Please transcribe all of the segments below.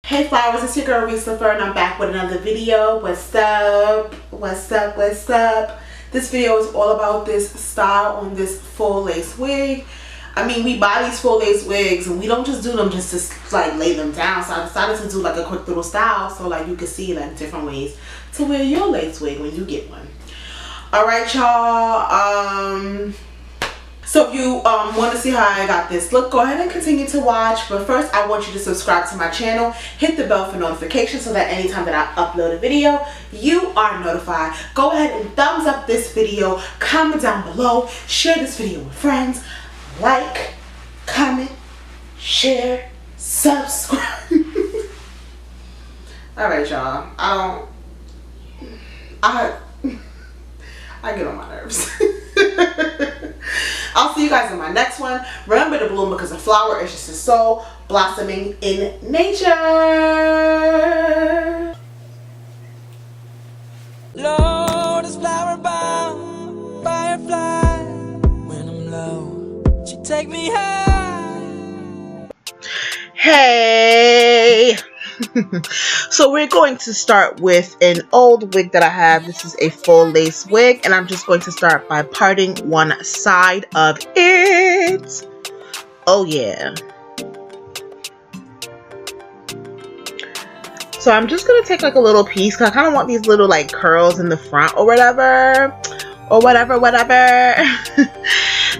Hey flowers, it's your girl Reese Lafleur and I'm back with another video. What's up? What's up? What's up? This video is all about this style on this full lace wig. I mean, we buy these full lace wigs and we don't just do them just to like lay them down. So I decided to do like a quick little style so like you can see like different ways to wear your lace wig when you get one. Alright y'all, so if you want to see how I got this look, go ahead and continue to watch. But first, I want you to subscribe to my channel. Hit the bell for notifications so that anytime that I upload a video, you are notified. Go ahead and thumbs up this video. Comment down below. Share this video with friends. Like, comment, share, subscribe. Alright, y'all. I get on my nerves. I'll see you guys in my next one. Remember to bloom because a flower is just a soul blossoming in nature. Lord is flower bound, firefly. When I'm low, she take me high. Hey. So we're going to start with an old wig that I have. This is a full lace wig and I'm just going to start by parting one side of it. Oh yeah. So I'm just going to take like a little piece because I kind of want these little like curls in the front or whatever.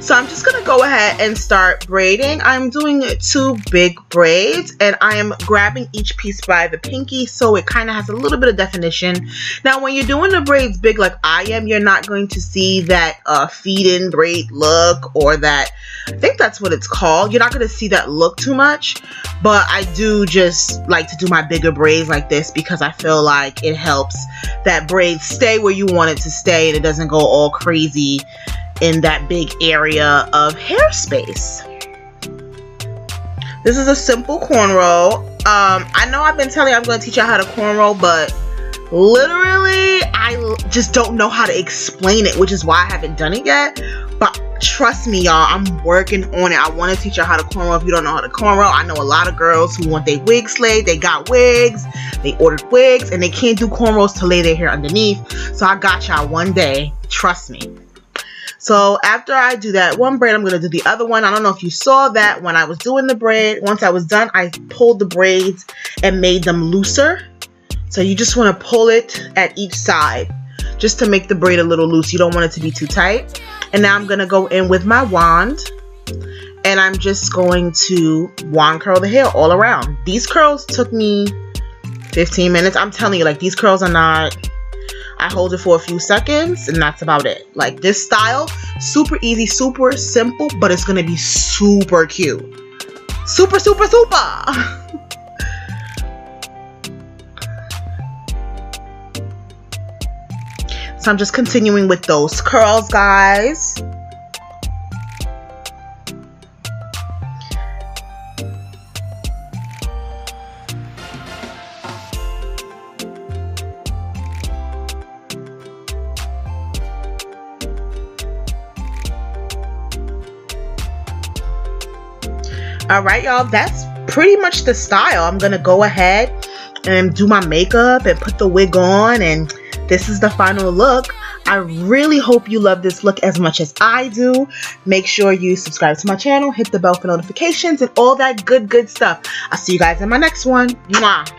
So I'm just gonna go ahead and start braiding. I'm doing 2 big braids and I am grabbing each piece by the pinky so it kind of has a little bit of definition. Now when you're doing the braids big like I am, you're not going to see that feed-in braid look, or that, I think that's what it's called. You're not going to see that look too much, but I do just like to do my bigger braids like this because I feel like it helps that braid stay where you want it to stay and it doesn't go all crazy in that big area of hair space. This is a simple cornrow. I know I've been telling you I'm going to teach you how to cornrow, but literally I just don't know how to explain it, which is why I haven't done it yet. But trust me y'all, I'm working on it. I want to teach you how to cornrow if you don't know how to cornrow. I know a lot of girls who want their wig slayed. They got wigs, they ordered wigs, and they can't do cornrows to lay their hair underneath. So I got y'all one day, trust me. So after I do that one braid, I'm going to do the other one. I don't know if you saw that when I was doing the braid. Once I was done, I pulled the braids and made them looser. So you just want to pull it at each side just to make the braid a little loose. You don't want it to be too tight. And now I'm going to go in with my wand and I'm just going to wand curl the hair all around. These curls took me 15 minutes. I'm telling you, like, these curls are not... I hold it for a few seconds and that's about it. Like, this style, super easy, super simple, but it's gonna be super cute. Super, super, super. So I'm just continuing with those curls, guys. Alright y'all, that's pretty much the style. I'm gonna go ahead and do my makeup and put the wig on, and this is the final look. I really hope you love this look as much as I do. Make sure you subscribe to my channel, hit the bell for notifications, and all that good stuff. I'll see you guys in my next one. Mwah.